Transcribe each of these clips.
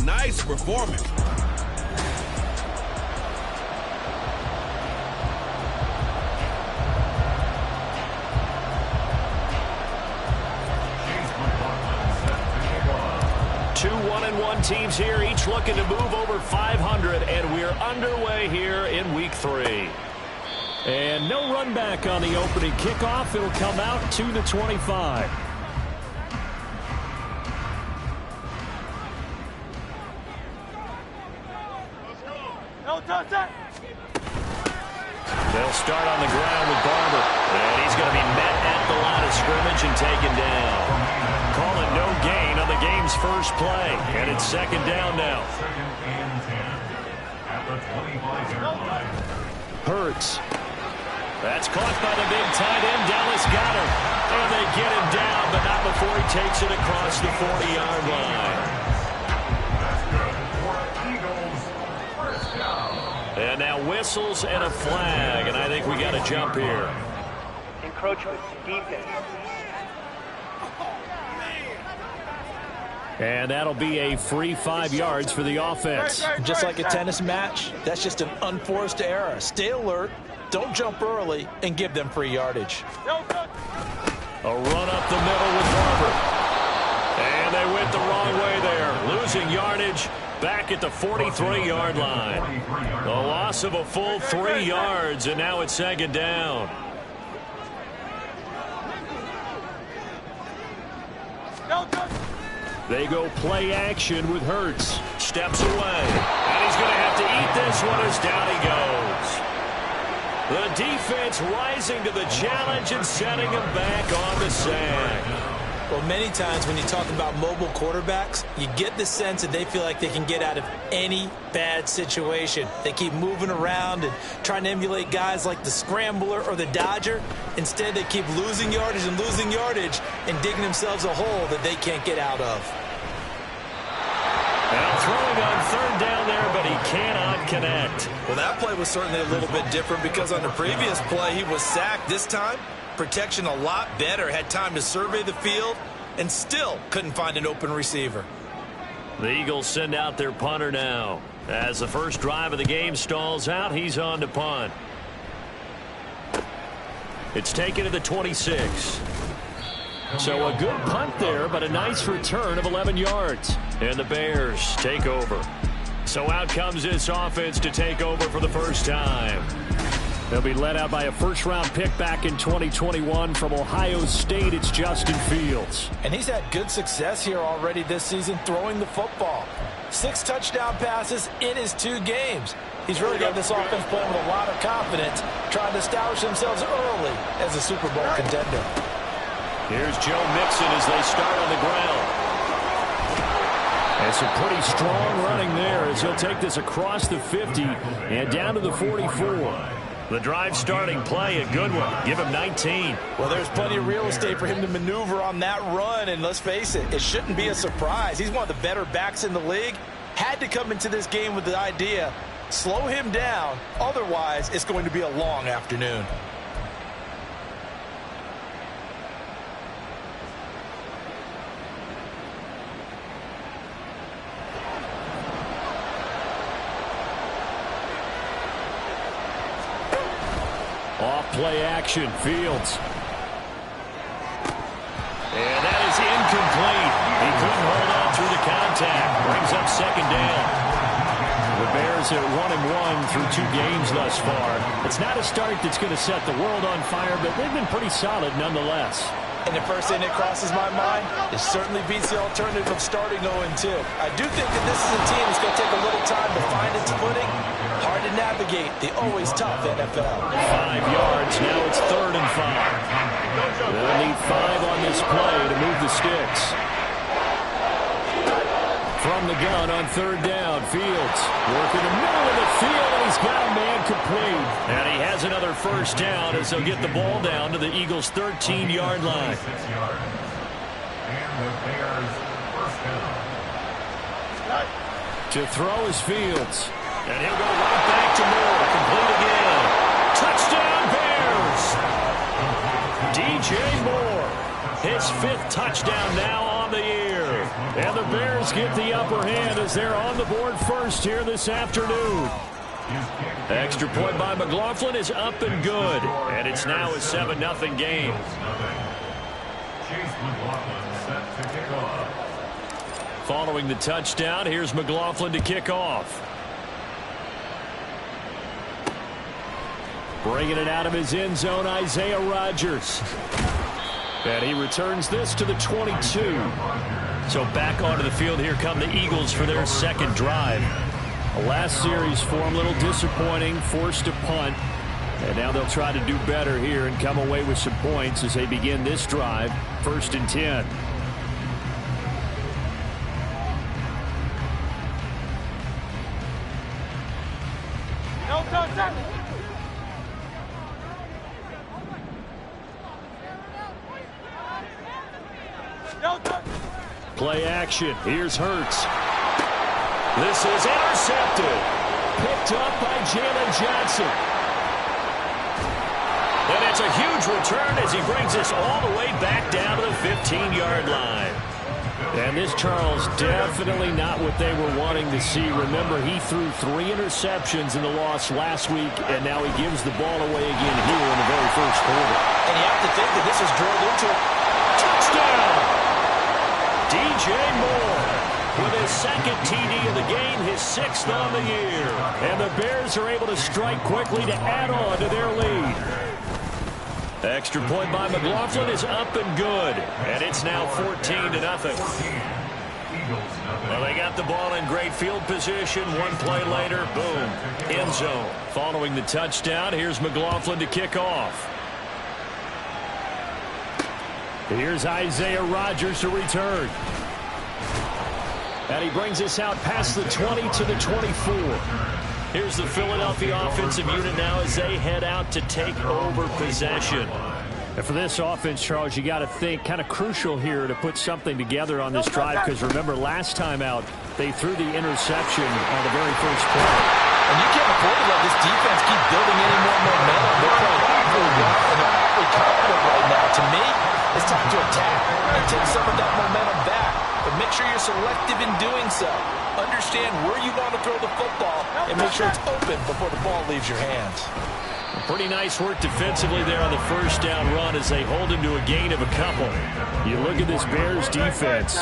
Nice performance. Two 1-1 teams here, each looking to move over 500, and we're underway here in week 3. And no run back on the opening kickoff. It'll come out to the 25. They'll start on the ground with Barber. And he's going to be met at the line of scrimmage and taken down. Call it no gain on the game's first play. And it's second down now. Hurts. That's caught by the big tight end, Dallas Goedert. And they get him down, but not before he takes it across the 40-yard line. And now whistles and a flag, and I think we got a jump here. Encroachment, defense. And that'll be a free 5 yards for the offense. Just like a tennis match, that's just an unforced error. Stay alert, don't jump early, and give them free yardage. A run up the middle with Barber. And they went the wrong way there, losing yardage back at the 43-yard line. A loss of a full 3 yards, and now it's second down. They go play action with Hurts. Steps away. And he's going to have to eat this one as down he goes. The defense rising to the challenge and setting him back on the sack. Well, many times when you talk about mobile quarterbacks, you get the sense that they feel like they can get out of any bad situation. They keep moving around and trying to emulate guys like the Scrambler or the Dodger. Instead, they keep losing yardage and digging themselves a hole that they can't get out of. Now throwing on third down there, but he cannot connect. Well, that play was certainly a little bit different because on the previous play, he was sacked. This time, protection a lot better, had time to survey the field, and still couldn't find an open receiver. The Eagles send out their punter now. As the first drive of the game stalls out, he's on to punt. It's taken to the 26. So a good punt there, but a nice return of 11 yards. And the Bears take over. So out comes this offense to take over for the first time. They'll be led out by a first-round pick back in 2021 from Ohio State. It's Justin Fields. And he's had good success here already this season throwing the football. 6 touchdown passes in his 2 games. He's really got this offense playing with a lot of confidence, trying to establish themselves early as a Super Bowl contender. Here's Joe Mixon as they start on the ground. And some pretty strong running there as he'll take this across the 50 and down to the 44. The drive starting play, a good one. Give him 19. Well, there's plenty of real estate for him to maneuver on that run, and let's face it, it shouldn't be a surprise. He's one of the better backs in the league. Had to come into this game with the idea, slow him down, otherwise it's going to be a long afternoon. Off play action, Fields. And that is incomplete. He couldn't hold on through the contact. Brings up second down. The Bears are 1-1 through 2 games thus far. It's not a start that's going to set the world on fire, but they've been pretty solid nonetheless. And the first thing that crosses my mind, it certainly beats the alternative of starting 0-2. I do think that this is a team that's going to take a little time to find its footing. Hard to navigate the always tough NFL. 5 yards. Now it's 3rd and 5. They'll need 5 on this play to move the sticks. From the gun on 3rd down, Fields working the middle of the field, and he's got a man complete. And he has another first down as they'll get the ball down to the Eagles' 13-yard line. To throw is Fields. And he'll go right back to Moore. Complete again. Touchdown, Bears! DJ Moore. His 5th touchdown now on the year. And the Bears get the upper hand as they're on the board first here this afternoon. Extra point by McLaughlin is up and good. And it's now a 7-0 game. Following the touchdown, here's McLaughlin to kick off. Bringing it out of his end zone, Isaiah Rodgers. And he returns this to the 22. So back onto the field, here come the Eagles for their second drive. The last series for them, a little disappointing, forced to punt. And now they'll try to do better here and come away with some points as they begin this drive, 1st and 10. Play action. Here's Hurts. This is intercepted. Picked up by Jalen Johnson. And it's a huge return as he brings us all the way back down to the 15-yard line. And this, Charles, definitely not what they were wanting to see. Remember, he threw 3 interceptions in the loss last week, and now he gives the ball away again here in the very first quarter. And you have to think that this is drilled into a touchdown. DJ Moore with his 2nd TD of the game, his 6th on the year. And the Bears are able to strike quickly to add on to their lead. Extra point by McLaughlin is up and good. And it's now 14-0. Well, they got the ball in great field position. One play later, boom, end zone. Following the touchdown, here's McLaughlin to kick off. Here's Isaiah Rodgers to return. And he brings us out past the 20 to the 24. Here's the Philadelphia offensive unit now as they head out to take over possession. And for this offense, Charles, you got to think kind of crucial here to put something together on this drive, because remember, last time out, they threw the interception on the very first play. And you can't afford to let this defense keep building any more momentum. They're playing awfully well, and they're awfully confident right now. To me, it's time to attack and take some of that momentum back. But make sure you're selective in doing so. Understand where you want to throw the football and make sure it's open before the ball leaves your hands. Pretty nice work defensively there on the first down run as they hold him to a gain of a couple. You look at this Bears defense.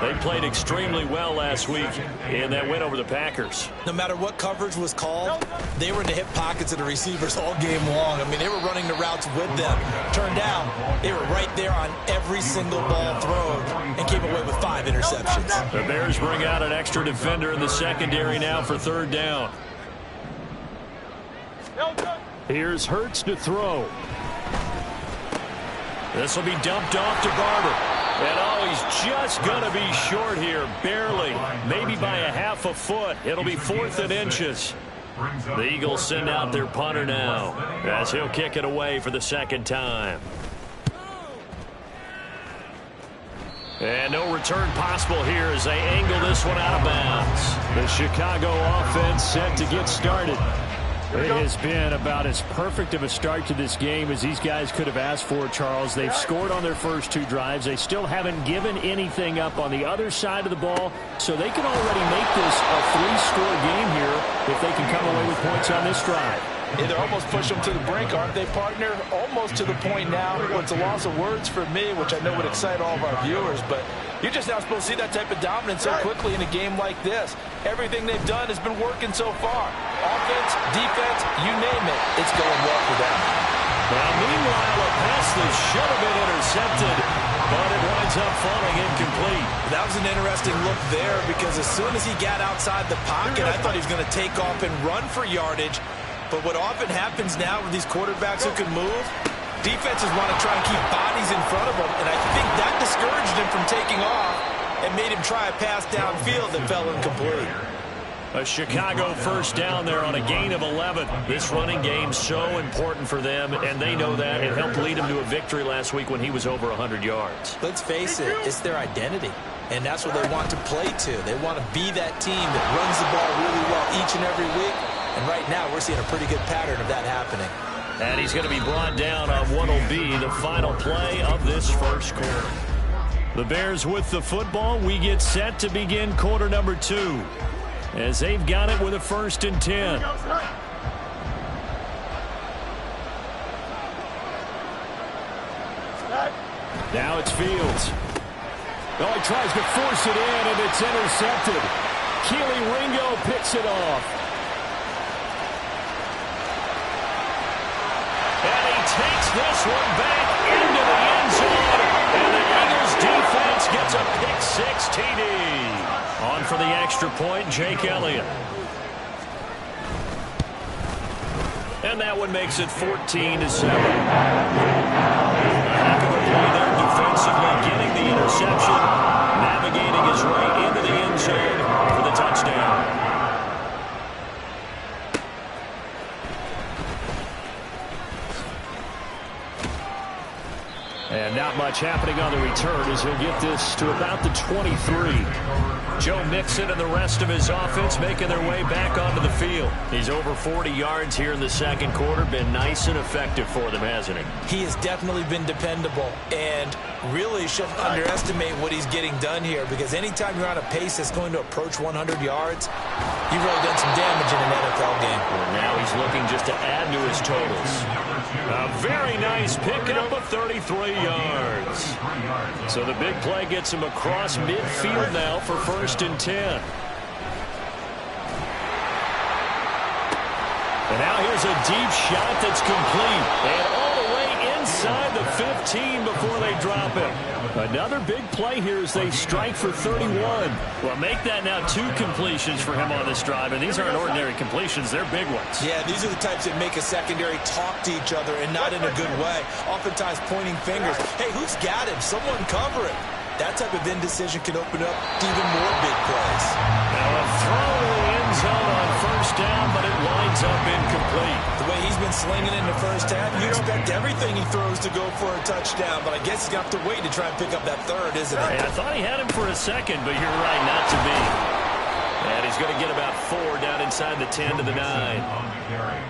They played extremely well last week in that win over the Packers. No matter what coverage was called, they were in the hip pockets of the receivers all game long. I mean, they were running the routes with them. Turned down, they were right there on every single ball thrown and came away with 5 interceptions. The Bears bring out an extra defender in the secondary now for 3rd down. Here's Hurts to throw. This will be dumped off to Barber. And oh, he's just going to be short here, barely, maybe by a half a foot. It'll be 4th and inches. The Eagles send out their punter now as he'll kick it away for the 2nd time. And no return possible here as they angle this one out of bounds. The Chicago offense set to get started. It has been about as perfect of a start to this game as these guys could have asked for, Charles. They've scored on their first 2 drives. They still haven't given anything up on the other side of the ball, so they can already make this a 3-score game here if they can come away with points on this drive. Yeah, they're almost push them to the brink, aren't they, partner? Almost to the point now where it's a loss of words for me, which I know would excite all of our viewers, but you're just not supposed to see that type of dominance so quickly in a game like this. Everything they've done has been working so far. Offense, defense, you name it, it's going well for them. Now, meanwhile, a pass that should have been intercepted, but it winds up falling incomplete. That was an interesting look there because as soon as he got outside the pocket, I thought he was going to take off and run for yardage. But what often happens now with these quarterbacks who can move, defenses want to try and keep bodies in front of them, and I think that discouraged him from taking off and made him try a pass downfield that fell incomplete. A Chicago first down there on a gain of 11. This running game so important for them, and they know that. It helped lead them to a victory last week when he was over 100 yards. Let's face it, it's their identity, and that's what they want to play to. They want to be that team that runs the ball really well each and every week. And right now, we're seeing a pretty good pattern of that happening. And he's going to be brought down on what will be the final play of this first quarter. The Bears with the football. We get set to begin quarter number 2 as they've got it with a 1st and 10. Now it's Fields. Oh, he tries to force it in, and it's intercepted. Keely Ringo picks it off. And he takes this one back into the end zone. And the Eagles defense gets a pick-6 TD. On for the extra point, Jake Elliott. And that one makes it 14-7. Heck of a play there defensively, getting the interception, navigating his way into the end zone for the touchdown. And not much happening on the return as he'll get this to about the 23. Joe Mixon and the rest of his offense making their way back onto the field. He's over 40 yards here in the second quarter. Been nice and effective for them, hasn't he? He has definitely been dependable, and really shouldn't underestimate what he's getting done here, because anytime you're on a pace that's going to approach 100 yards, you've really done some damage in an NFL game. Well, now he's looking just to add to his totals. A very nice pickup of 33 yards. So the big play gets him across midfield now for 1st and 10. And now here's a deep shot that's complete. And all the way inside the 15 before they drop it. Another big play here as they strike for 31. Well, make that now 2 completions for him on this drive. And these aren't ordinary completions. They're big ones. Yeah, these are the types that make a secondary talk to each other, and not in a good way. Oftentimes pointing fingers. Hey, who's got him? Someone cover him. That type of indecision can open up to even more big plays. Now a throw to the end zone on 1st down, but it winds up incomplete. The way he's been slinging in the first half, you expect everything he throws to go for a touchdown, but I guess he's got to wait to try and pick up that 3rd, isn't he? Hey, I thought he had him for a second, but you're right, not to be. And he's going to get about 4 down inside the 10 to the 9.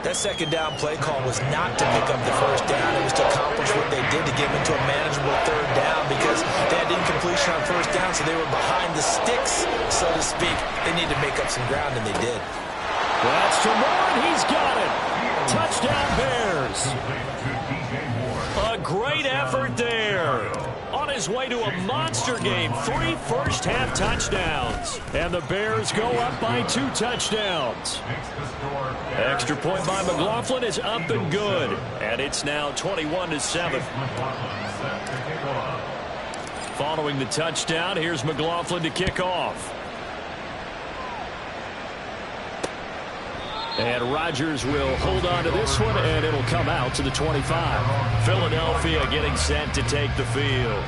That 2nd down play call was not to pick up the 1st down. It was to accomplish what they did, to get him into a manageable 3rd down, because they had incompletion on 1st down, so they were behind the sticks, so to speak. They needed to make up some ground, and they did. That's to Moore, and he's got it. Touchdown Bears. A great effort there. On his way to a monster game, 3 first-half touchdowns. And the Bears go up by 2 touchdowns. Extra point by McLaughlin is up and good. And it's now 21-7. Following the touchdown, here's McLaughlin to kick off. And Rodgers will hold on to this one, and it'll come out to the 25. Philadelphia getting set to take the field.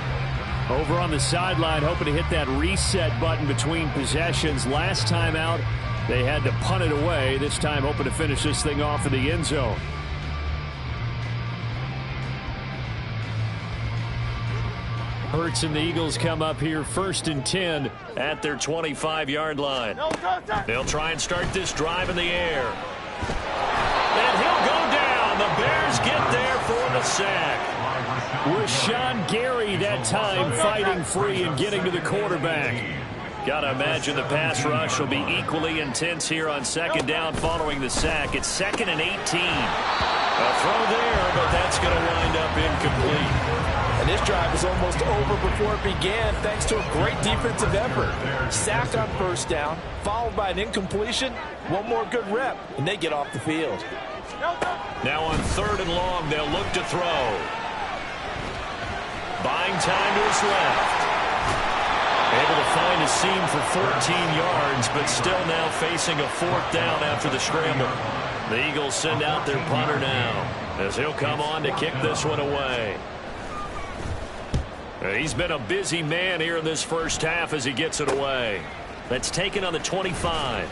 Over on the sideline, hoping to hit that reset button between possessions. Last time out, they had to punt it away. This time, hoping to finish this thing off in the end zone. Hurts and the Eagles come up here 1st and 10 at their 25-yard line. They'll try and start this drive in the air. And he'll go down. The Bears get there for the sack. Rashawn Gary that time fighting free and getting to the quarterback. Got to imagine the pass rush will be equally intense here on 2nd down following the sack. It's 2nd and 18. A throw there, but that's going to wind up incomplete. And this drive is almost over before it began, thanks to a great defensive effort. Sack on 1st down, followed by an incompletion. One more good rep, and they get off the field. Now on 3rd and long, they'll look to throw. Buying time to his left. Able to find a seam for 14 yards, but still now facing a 4th down after the scramble. The Eagles send out their punter now, as he'll come on to kick this one away. He's been a busy man here in this first half as he gets it away. That's taken on the 25.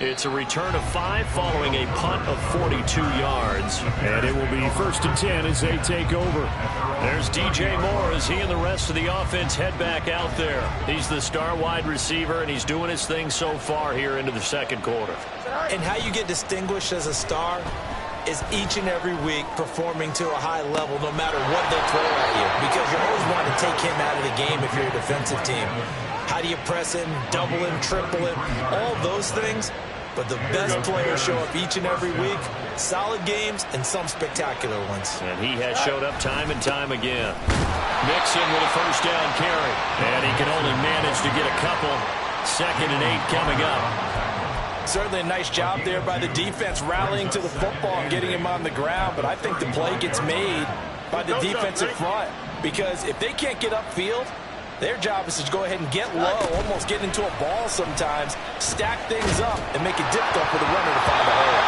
It's a return of 5 following a punt of 42 yards. And it will be 1st and 10 as they take over. There's DJ Moore as he and the rest of the offense head back out there. He's the star wide receiver, and he's doing his thing so far here into the 2nd quarter. And how you get distinguished as a star is each and every week performing to a high level no matter what they throw at you, because you always want to take him out of the game if you're a defensive team. How do you press him, double him, triple him, all those things? But the best players show up each and every week, solid games and some spectacular ones. And he has showed up time and time again. Mixon with a first down carry. And he can only manage to get a couple. 2nd and 8 coming up. Certainly a nice job there by the defense rallying to the football and getting him on the ground. But I think the play gets made by the defensive front, because if they can't get upfield, their job is to go ahead and get low, almost get into a ball sometimes, stack things up, and make it difficult for the runner to find a hole.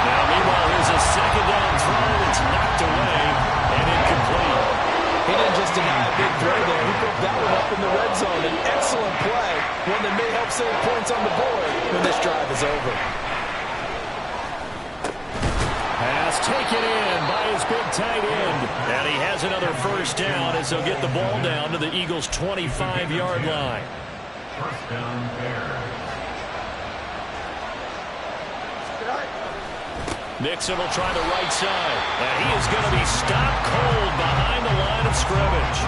Now, meanwhile, here's a 2nd down throw that's knocked away and incomplete. He didn't just deny a big throw there. He broke that one up in the red zone. An excellent play, one that may help save points on the board when this drive is over. Pass taken in by his big tight end. And he has another first down as they'll get the ball down to the Eagles' 25-yard line. First down there. Nixon will try the right side. And he is going to be stopped cold behind the line of scrimmage.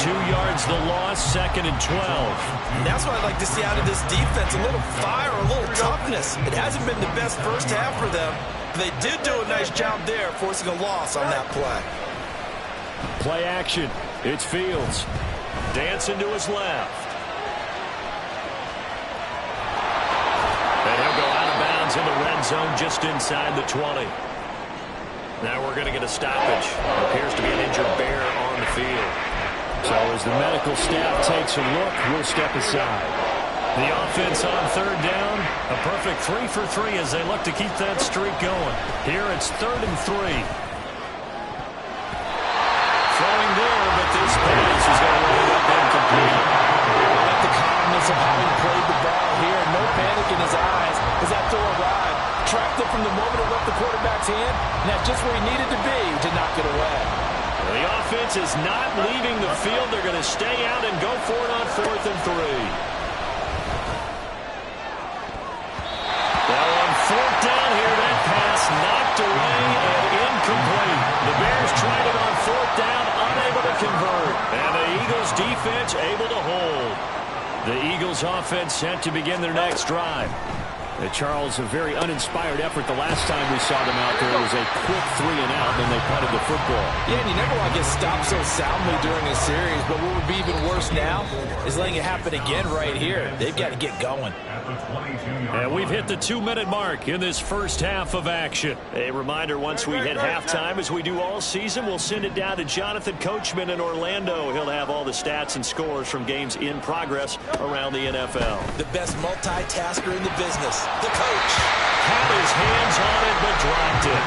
2 yards the loss, 2nd and 12. And that's what I'd like to see out of this defense. A little fire, a little toughness. It hasn't been the best first half for them. They did do a nice job there, forcing a loss on that play. Play action. It's Fields. Dancing to his left. And he'll go out of bounds in the red zone just inside the 20. Now we're going to get a stoppage. Appears to be an injured bear on the field. So as the medical staff takes a look, we'll step aside. The offense on 3rd down, a perfect 3 for 3 as they look to keep that streak going. Here it's 3rd and 3. Throwing there, but this pass is going to end up incomplete. I like the calmness of how he played the ball here. No panic in his eyes as that throw arrived. Tracked it from the moment it left the quarterback's hand, and that's just where he needed to be to knock it away. The offense is not leaving the field. They're going to stay out and go for it on 4th and 3. Well, on 4th down here, that pass knocked away and incomplete. The Bears tried it on 4th down, unable to convert. And the Eagles defense able to hold. The Eagles offense set to begin their next drive. Charles, a very uninspired effort the last time we saw them out there. It was a quick 3 and out, then they punted the football. Yeah, and you never want to get stopped so soundly during a series, but what would be even worse now is letting it happen again right here. They've got to get going. And we've hit the 2-minute mark in this first half of action. A reminder, once we hit halftime, as we do all season, we'll send it down to Jonathan Coachman in Orlando. He'll have all the stats and scores from games in progress around the NFL. The best multitasker in the business, the coach. Had his hands on it, but dropped it.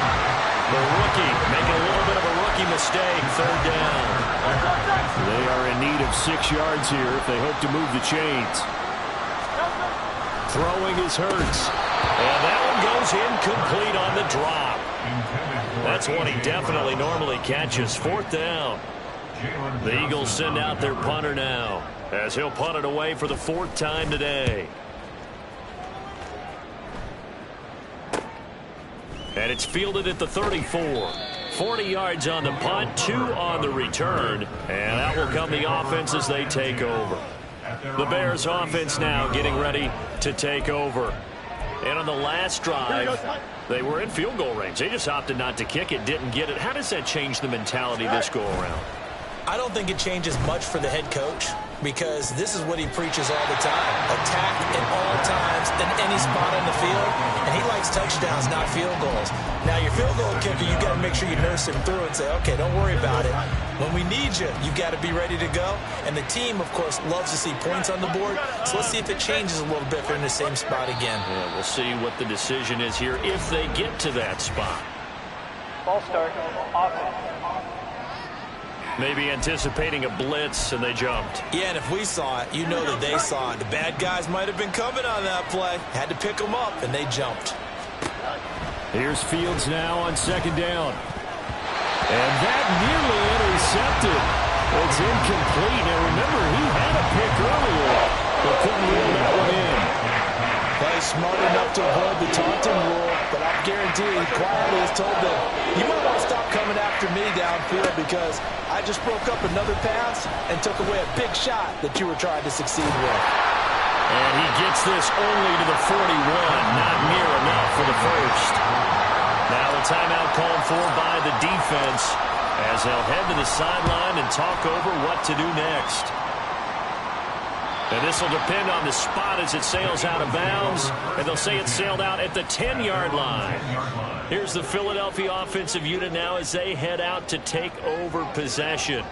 The rookie making a little bit of a rookie mistake, 3rd down. They are in need of 6 yards here if they hope to move the chains. Throwing is Hurts. And that one goes incomplete on the drop. That's one he definitely normally catches. 4th down. The Eagles send out their punter now, as he'll punt it away for the 4th time today. And it's fielded at the 34. 40 yards on the punt, 2 on the return. And that will come the offense as they take over. The Bears offense now getting ready to take over. And on the last drive, they were in field goal range. They just opted not to kick it, didn't get it. How does that change the mentality this go around? I don't think it changes much for the head coach, because this is what he preaches all the time. Attack at all times in any spot on the field, and he likes touchdowns, not field goals. Now, your field goal kicker, you've got to make sure you nurse him through and say, okay, don't worry about it. When we need you, you've got to be ready to go. And the team, of course, loves to see points on the board, so let's see if it changes a little bit if they're in the same spot again. Yeah, we'll see what the decision is here if they get to that spot. Ball start, offense. Maybe anticipating a blitz, and they jumped. Yeah, and if we saw it, you know that they saw it. The bad guys might have been coming on that play. Had to pick them up, and they jumped. Here's Fields now on 2nd down. And that nearly intercepted. It's incomplete. Now, remember, he had a pick earlier, but couldn't reel that one in. Well, he's smart enough to avoid the taunting rule, but I guarantee he quietly has told them, you might want to stop coming after me downfield because I just broke up another pass and took away a big shot that you were trying to succeed with. And he gets this only to the 41, not near enough for the first. Now a timeout called for by the defense as they'll head to the sideline and talk over what to do next. And this will depend on the spot as it sails out of bounds. And they'll say it sailed out at the 10-yard line. Here's the Philadelphia offensive unit now as they head out to take over possession.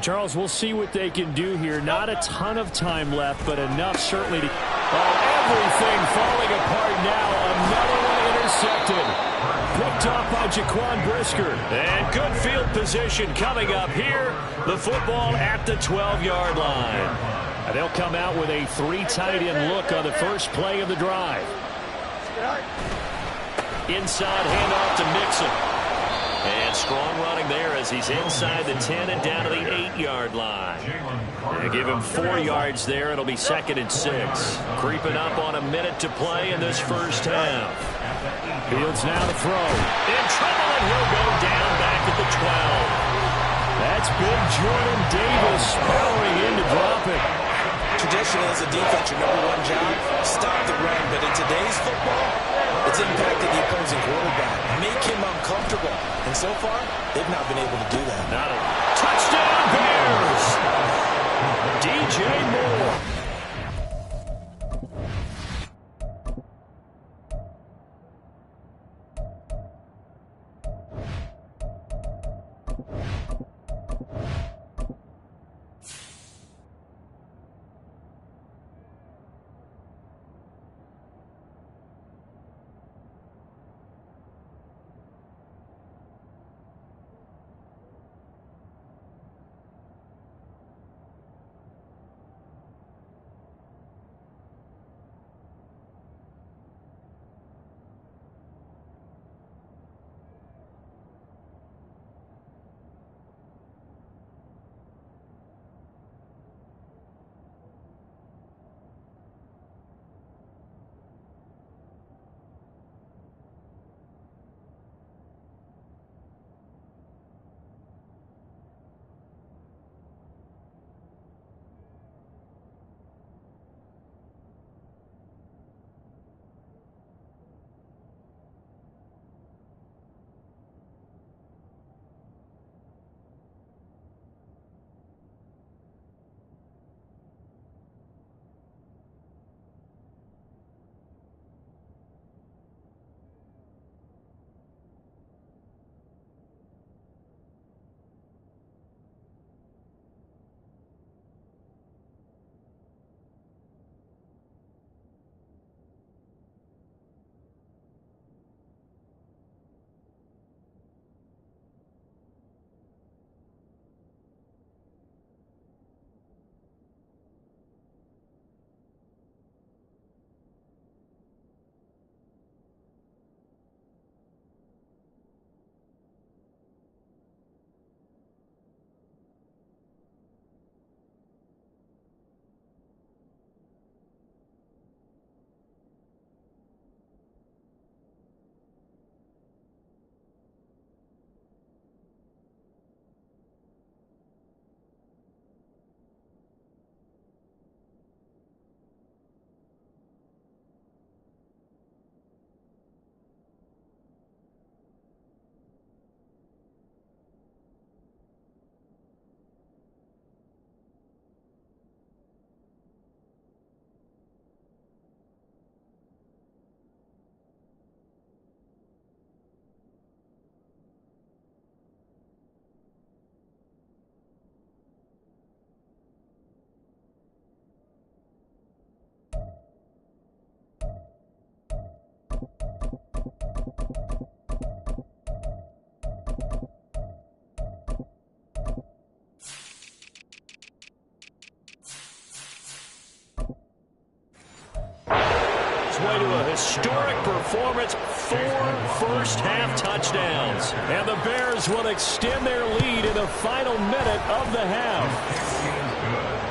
Charles, we'll see what they can do here. Not a ton of time left, but enough certainly to... everything falling apart now. Another one intercepted. Picked off by Jaquan Brisker. And good field position coming up here. The football at the 12-yard line. And they'll come out with a 3 tight end look on the first play of the drive. Inside handoff to Mixon. And strong running there as he's inside the 10 and down to the 8-yard line. They give him 4 yards there. It'll be 2nd and 6. Creeping up on a minute to play in this first half. Fields now to throw. In trouble, and he'll go down back at the 12. That's big Jordan Davis powering in to drop it. Traditionally, as a defense, your #1 job, stop the run. But in today's football, it's impacted the opposing quarterback. Make him uncomfortable. And so far, they've not been able to do that. Not a touchdown, Bears! DJ Moore. Way to a historic performance, 4 first-half touchdowns. And the Bears will extend their lead in the final minute of the half.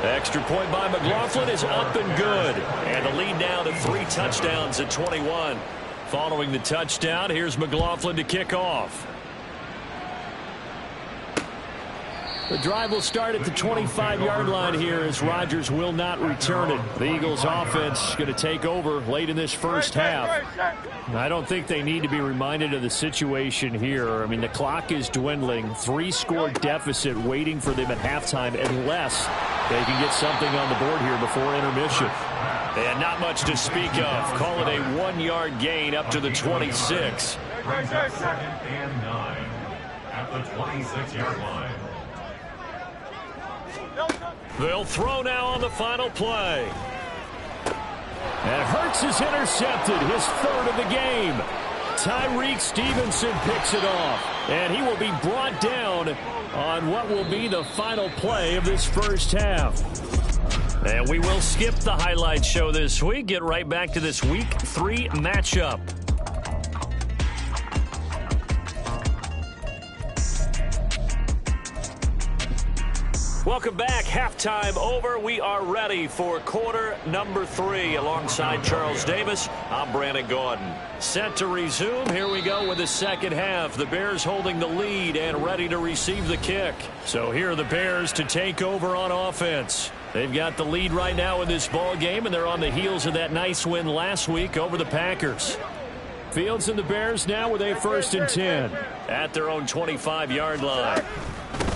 Extra point by McLaughlin is up and good. And the lead now to 3 touchdowns at 21. Following the touchdown, here's McLaughlin to kick off. The drive will start at the 25-yard line here as Rodgers will not return it. The Eagles offense going to take over late in this first half. I don't think they need to be reminded of the situation here. I mean, the clock is dwindling. 3-score deficit waiting for them at halftime unless they can get something on the board here before intermission. And not much to speak of. Call it a 1-yard gain up to the 26. Brings up 2nd and 9 at the 26-yard line. They'll throw now on the final play. And Hurts is intercepted, his 3rd of the game. Tyreek Stevenson picks it off, and he will be brought down on what will be the final play of this first half. And we will skip the highlight show this week, get right back to this Week 3 matchup. Welcome back. Halftime over. We are ready for quarter number 3. Alongside Charles Davis, I'm Brandon Gordon. Set to resume. Here we go with the second half. The Bears holding the lead and ready to receive the kick. So here are the Bears to take over on offense. They've got the lead right now in this ball game, and they're on the heels of that nice win last week over the Packers. Fields and the Bears now with a 1st and 10 at their own 25-yard line.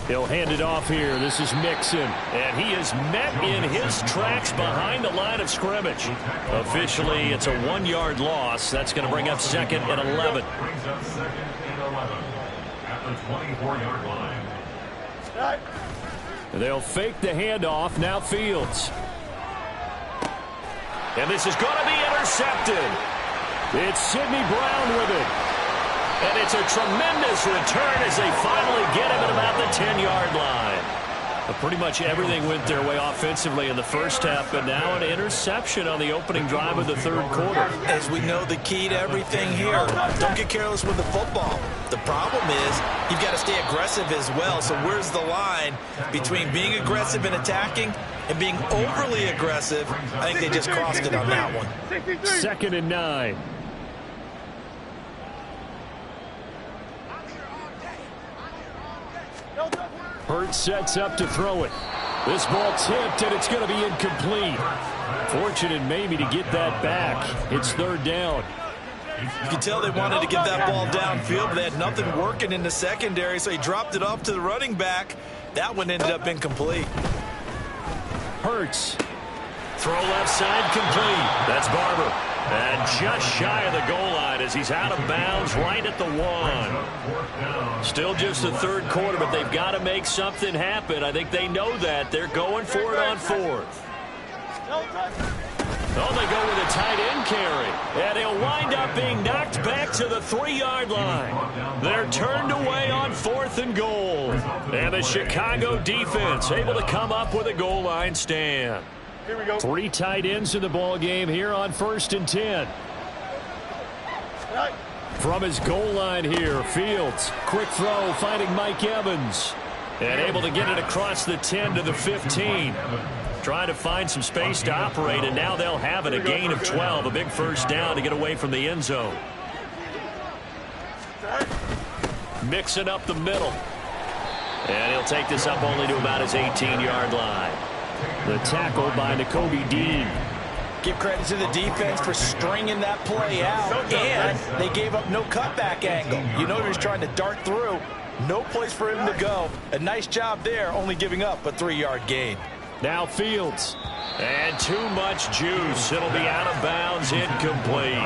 He'll hand it off here. This is Mixon. And he is met in his tracks behind the line of scrimmage. Officially, it's a 1-yard loss. That's going to bring up 2nd and 11. Brings up 2nd and 11 at the 24-yard line. They'll fake the handoff. Now Fields. And this is going to be intercepted. It's Sidney Brown with it. And it's a tremendous return as they finally get him at about the 10-yard line. But pretty much everything went their way offensively in the first half, but now an interception on the opening drive of the 3rd quarter. As we know, the key to everything here, don't get careless with the football. The problem is you've got to stay aggressive as well. So where's the line between being aggressive and attacking and being overly aggressive? I think they just crossed it on that one. 2nd and 9. Hurts sets up to throw it. This ball tipped, and it's going to be incomplete. Fortunate maybe to get that back. It's 3rd down. You can tell they wanted to get that ball downfield, but they had nothing working in the secondary, so he dropped it off to the running back. That one ended up incomplete. Hurts. Throw left side complete. That's Barber. And just shy of the goal line as he's out of bounds right at the 1. Still just the 3rd quarter, but they've got to make something happen. I think they know that. They're going for it on 4th. Oh, they go with a tight end carry. And he'll wind up being knocked back to the 3-yard line. They're turned away on 4th and goal. And the Chicago defense able to come up with a goal line stand. Here we go. 3 tight ends in the ball game here on 1st and 10. From his goal line here, Fields. Quick throw, finding Mike Evans. And able to get it across the 10 to the 15. Trying to find some space to operate, and now they'll have it. A gain of 12, a big first down to get away from the end zone. Mixing up the middle. And he'll take this up only to about his 18-yard line. The tackle by Nakobe Dean. Give credit to the defense for stringing that play out, and they gave up no cutback angle. You know he was trying to dart through. No place for him to go. A nice job there, only giving up a 3-yard gain. Now Fields. And too much juice. It'll be out of bounds, incomplete.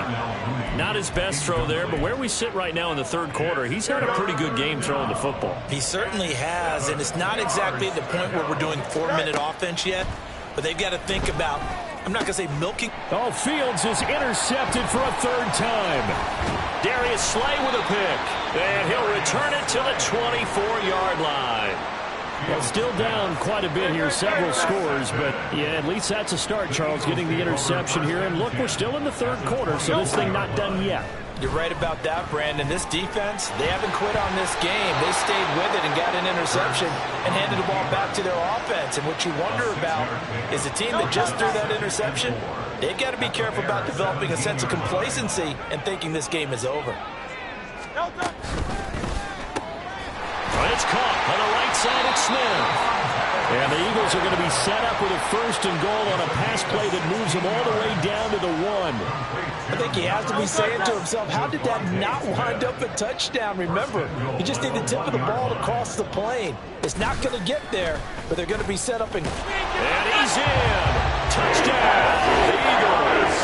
Not his best throw there, but where we sit right now in the 3rd quarter, he's had a pretty good game throwing the football. He certainly has, and it's not exactly at the point where we're doing 4-minute offense yet, but they've got to think about, I'm not going to say milking. Oh, Fields is intercepted for a 3rd time. Darius Slay with a pick, and he'll return it to the 24-yard line. Well, still down quite a bit here, several scores, but yeah, at least that's a start, Charles, getting the interception here. And look, we're still in the 3rd quarter, so this thing not done yet. You're right about that, Brandon. This defense, they haven't quit on this game. They stayed with it and got an interception and handed the ball back to their offense. And what you wonder about is a team that just threw that interception, they've got to be careful about developing a sense of complacency and thinking this game is over. It's caught on the right side at Smith. And the Eagles are going to be set up with a 1st and goal on a pass play that moves them all the way down to the 1. I think he has to be saying to himself, how did that not wind up a touchdown? Remember, you just need the tip of the ball to cross the plane. It's not going to get there, but they're going to be set up. And he's in. Touchdown, the Eagles.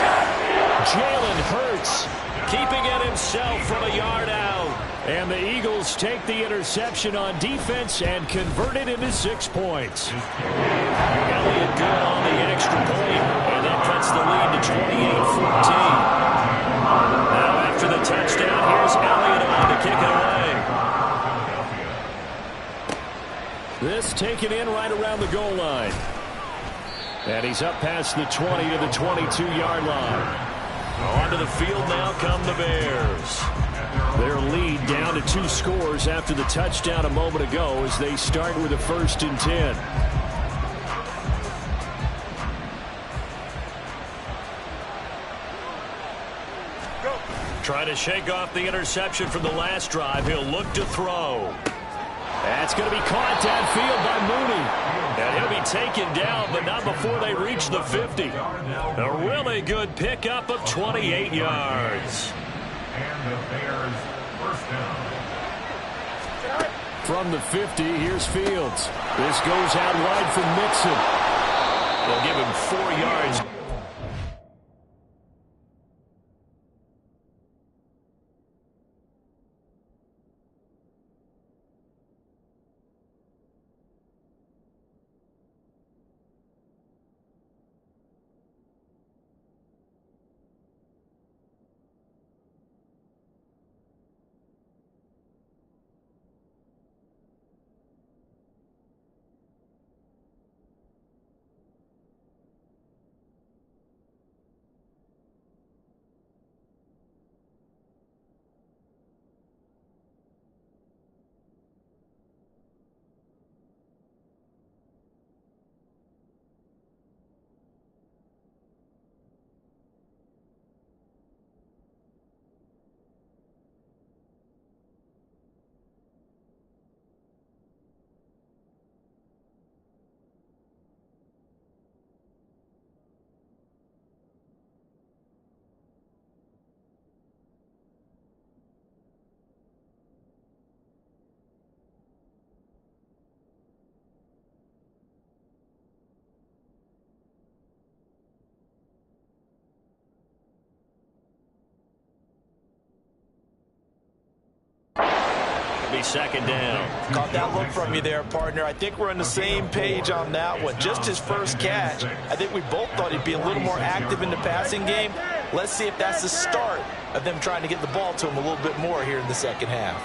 Jalen Hurts keeping it himself from a yard out. And the Eagles take the interception on defense and convert it into 6 points. Elliott good on the extra point, and that cuts the lead to 28-14. Now after the touchdown, here's Elliott on to kick it away. This taken in right around the goal line. And he's up past the 20 to the 22-yard line. Onto the field now come the Bears. Their lead down to 2 scores after the touchdown a moment ago as they start with a 1st and 10. Trying to shake off the interception from the last drive. He'll look to throw. That's going to be caught downfield by Mooney. And he'll be taken down, but not before they reach the 50. A really good pickup of 28 yards. And the Bears first down. From the 50, here's Fields. This goes out wide for Mixon. They'll give him 4 yards. Be 2nd down. Caught that look from you there, partner. I think we're on the same page on that one. Just his first catch. I think we both thought he'd be a little more active in the passing game. Let's see if that's the start of them trying to get the ball to him a little bit more here in the second half.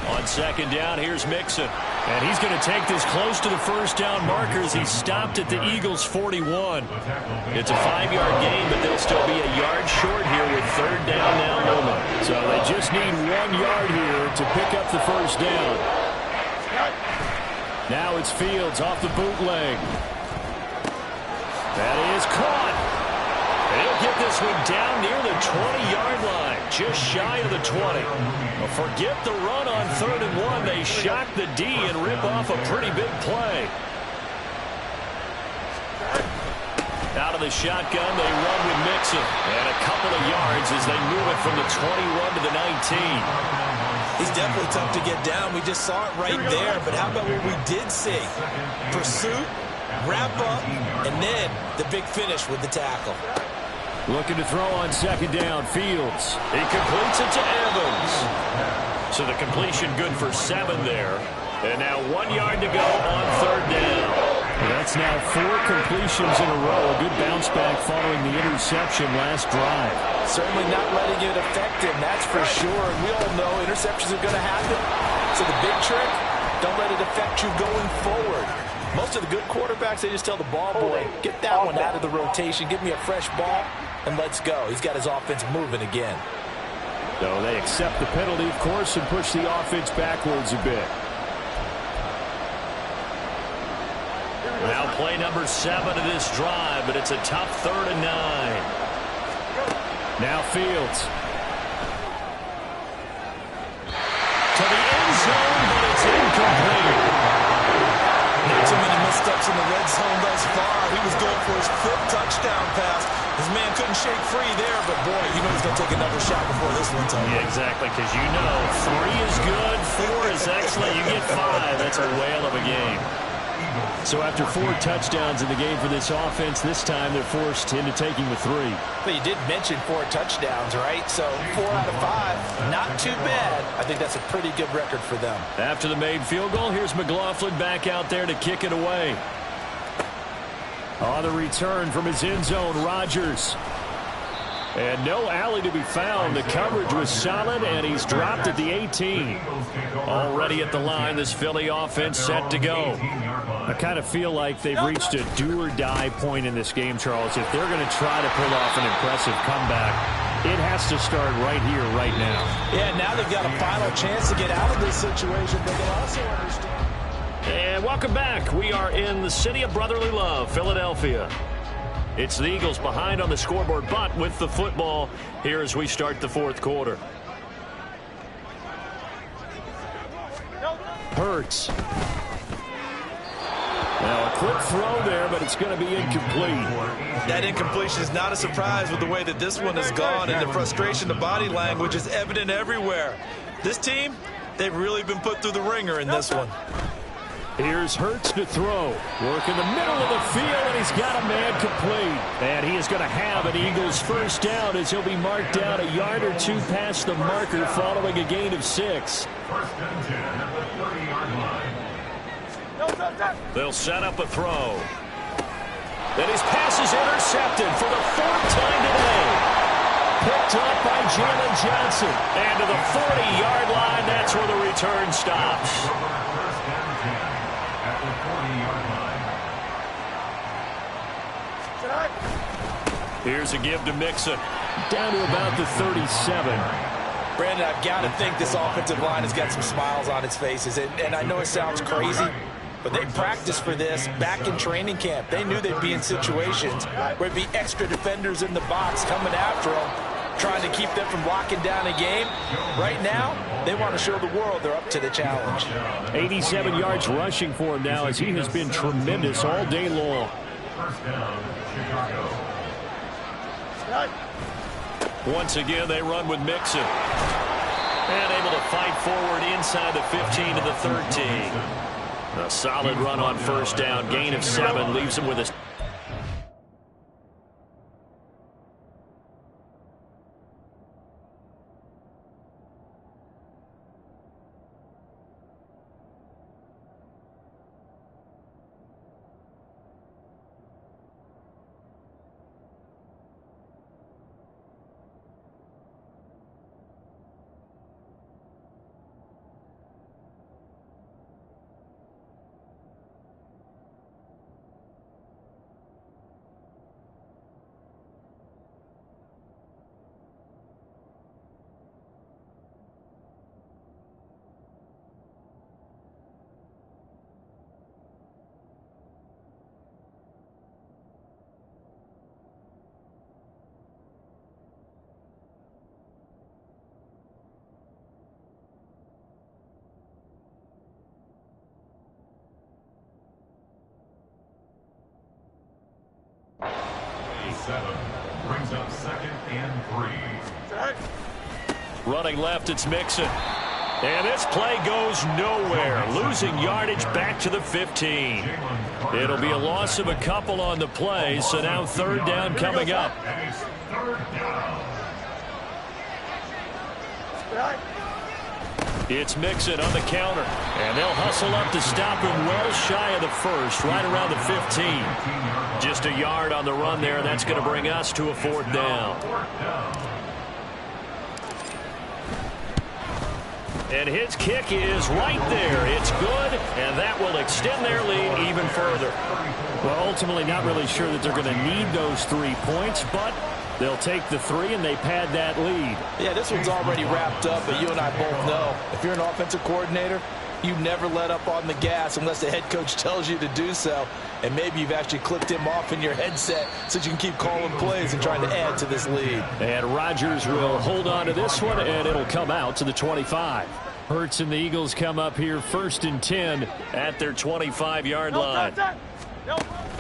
On 2nd down, here's Mixon. And he's going to take this close to the 1st down marker as he stopped at the Eagles' 41. It's a 5-yard gain, but they'll still be a yard short here with 3rd down now moment. So they just need 1 yard here to pick up the 1st down. Now it's Fields off the bootleg. That is caught. And he'll get this one down near the 20-yard line, just shy of the 20. Well, forget the run on 3rd and 1. They shock the D and rip off a pretty big play. Out of the shotgun, they run with Mixon. And a couple of yards as they move it from the 21 to the 19. He's definitely tough to get down. We just saw it right there. But how about what we did see? Pursuit, wrap up, and then the big finish with the tackle. Looking to throw on 2nd down. Fields. He completes it to Evans. So the completion good for 7 there. And now 1 yard to go on 3rd down. That's now 4 completions in a row. A good bounce back following the interception last drive. Certainly not letting it affect him, that's for sure. And we all know interceptions are going to happen. So the big trick, don't let it affect you going forward. Most of the good quarterbacks, they just tell the ball boy, get that one out of the rotation. Give me a fresh ball. and let's go. He's got his offense moving again. So they accept the penalty, of course, and push the offense backwards a bit. Now play number 7 of this drive, but it's a tough 3rd and 9. Now Fields. To the end zone, but it's incomplete. Not too many missteps in the red zone thus far. He was going for his 5th touchdown pass. His man couldn't shake free there, but boy, you know he's going to take another shot before this one's over. Yeah, exactly, because you know 3 is good, 4 is excellent. You get 5. That's a whale of a game. So after 4 touchdowns in the game for this offense, this time they're forced into taking the 3. But you did mention 4 touchdowns, right? So 4 out of 5, not too bad. I think that's a pretty good record for them. After the made field goal, here's McLaughlin back out there to kick it away. On the return from his end zone, Rodgers. And no alley to be found. The coverage was solid, and he's dropped at the 18. Already at the line, this Philly offense set to go. I kind of feel like they've reached a do-or-die point in this game, Charles. If they're going to try to pull off an impressive comeback, it has to start right here, right now. Yeah, now they've got a final chance to get out of this situation, but they also understand. And welcome back. We are in the city of brotherly love, Philadelphia. It's the Eagles behind on the scoreboard, but with the football here as we start the 4th quarter. Hurts. Now a quick throw there, but it's going to be incomplete. That incompletion is not a surprise with the way that this one has gone, and the frustration, the body language is evident everywhere. This team, they've really been put through the ringer in this one. Here's Hurts to throw. Work in the middle of the field, and he's got a man complete. And he is going to have an Eagles first down as he'll be marked down a yard or 2 past the marker following a gain of 6. First and 10 at the 30-yard line. They'll set up a throw. And his pass is intercepted for the 4th time today. Picked up by Jalen Johnson. And to the 40-yard line, that's where the return stops. Here's a give to Mixon. Down to about the 37. Brandon, I've got to think this offensive line has got some smiles on its faces. And I know it sounds crazy, but they practiced for this back in training camp. They knew they'd be in situations where there'd be extra defenders in the box coming after them, trying to keep them from locking down a game. Right now, they want to show the world they're up to the challenge. 87 yards rushing for him now as he has been tremendous all day long. First down, Chicago. Once again, they run with Mixon. And able to fight forward inside the 15 to the 13. A solid run on first down. Gain of 7 leaves him with a... Brings up 2nd and 3. Running left, it's Mixon. And this play goes nowhere. Losing yardage back to the 15. It'll be a loss of a couple on the play, so now 3rd down coming up. And it's 3rd down. It's Mixon on the counter. And they'll hustle up to stop him well shy of the 1st, right around the 15. Just a yard on the run there. That's going to bring us to a 4th down. And his kick is right there. It's good, and that will extend their lead even further. Well, ultimately not really sure that they're going to need those 3 points, but They'll take the 3, and they pad that lead. Yeah, this one's already wrapped up, but you and I both know if you're an offensive coordinator, you never let up on the gas unless the head coach tells you to do so. And maybe you've actually clicked him off in your headset so you can keep calling plays and trying to add to this lead. And Rodgers will hold on to this one, and it'll come out to the 25. Hurts and the Eagles come up here 1st and 10 at their 25-yard line.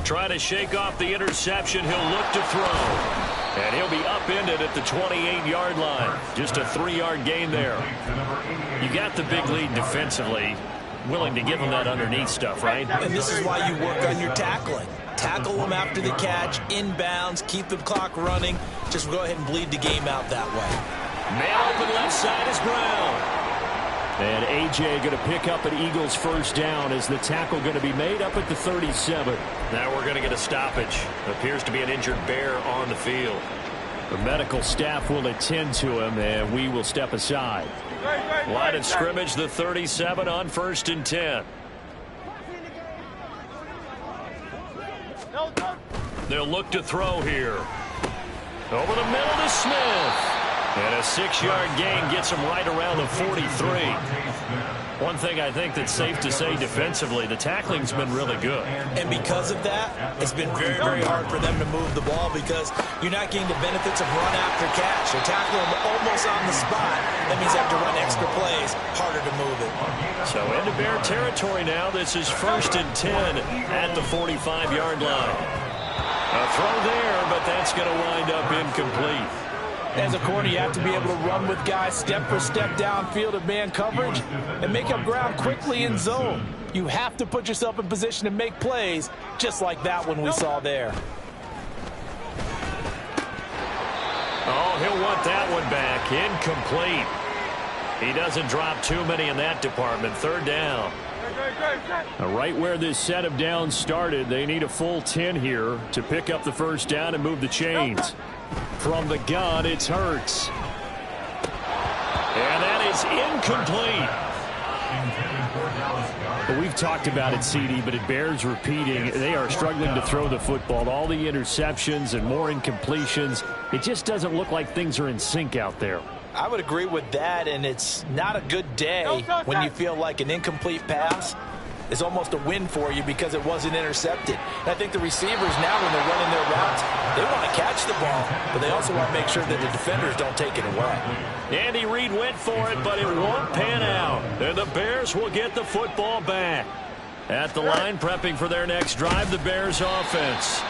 Trying to shake off the interception. He'll look to throw. And he'll be upended at the 28-yard line. Just a 3-yard gain there. You got the big lead defensively. Willing to give them that underneath stuff, right? And this is why you work on your tackling. Tackle them after the catch, inbounds, keep the clock running. Just go ahead and bleed the game out that way. Man open left side is Brown. And A.J. going to pick up an Eagles first down as the tackle going to be made up at the 37. Now we're going to get a stoppage. Appears to be an injured Bear on the field. The medical staff will attend to him, and we will step aside. Line of scrimmage, the 37 on 1st and 10. They'll look to throw here. Over the middle to Smith. And a 6-yard gain gets him right around the 43. One thing I think that's safe to say defensively, the tackling's been really good. And because of that, it's been very, very hard for them to move the ball because you're not getting the benefits of run after catch. They're tackling them almost on the spot. That means they have to run extra plays, harder to move it. So into Bear territory now. This is 1st and 10 at the 45-yard line. A throw there, but that's going to wind up incomplete. As a corner, you have to be able to run with guys step for step downfield of man coverage and make up ground quickly in zone. You have to put yourself in position to make plays just like that one we saw there. Oh, he'll want that one back. Incomplete. He doesn't drop too many in that department. 3rd down. Right where this set of downs started, they need a full 10 here to pick up the first down and move the chains. From the gun, it's Hurts. And that is incomplete. Well, we've talked about it, CD, but it bears repeating. They are struggling to throw the football. All the interceptions and more incompletions. It just doesn't look like things are in sync out there. I would agree with that, and it's not a good day when you feel like an incomplete pass is almost a win for you because it wasn't intercepted. And I think the receivers now, when they're running their routes, they want to catch the ball, but they also want to make sure that the defenders don't take it away. Andy Reid went for it, but it won't pan out. And the Bears will get the football back. At the line, prepping for their next drive, the Bears offense.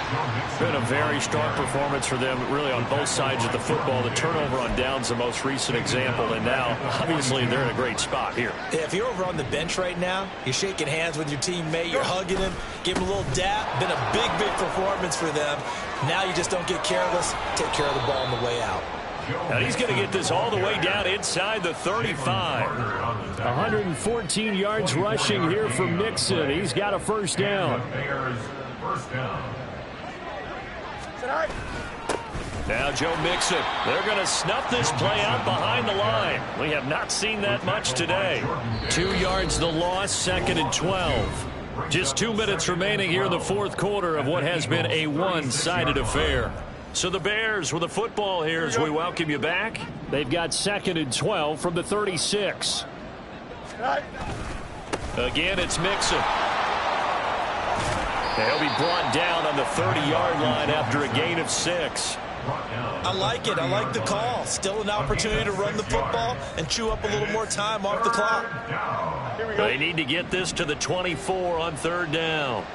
Been a very strong performance for them, really, on both sides of the football. The turnover on downs, the most recent example, and now, obviously, they're in a great spot here. Yeah, if you're over on the bench right now, you're shaking hands with your teammate, you're hugging him, giving him a little dap. Been a big, big performance for them. Now you just don't get careless. Take care of the ball on the way out. Now he's going to get this all the way down inside the 35. 114 yards rushing here from Mixon. He's got a first down. Now Joe Mixon. They're going to snuff this play out behind the line. We have not seen that much today. 2 yards the loss, 2nd and 12. Just 2 minutes remaining here in the 4th quarter of what has been a one-sided affair. So the Bears with the football here as we welcome you back. They've got 2nd and 12 from the 36. Again, it's Mixon. They'll be brought down on the 30-yard line after a gain of 6. I like it. I like the call. Still an opportunity to run the football and chew up a little more time off the clock. They need to get this to the 24 on 3rd down.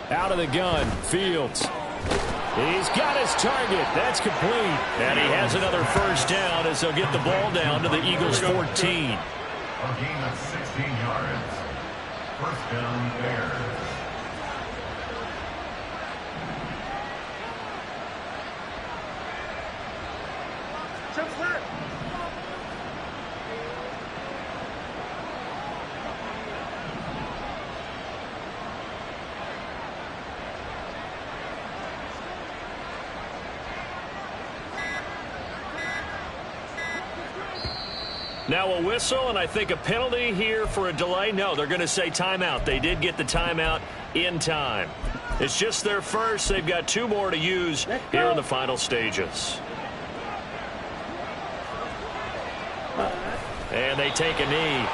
Out of the gun, Fields. He's got his target. That's complete. And he has another first down as they'll get the ball down to the Eagles' 14. A gain of 16 yards. First down, Bears. Now a whistle, and I think a penalty here for a delay. No, they're going to say timeout. They did get the timeout in time. It's just their first. They've got 2 more to use here in the final stages. And they take a knee.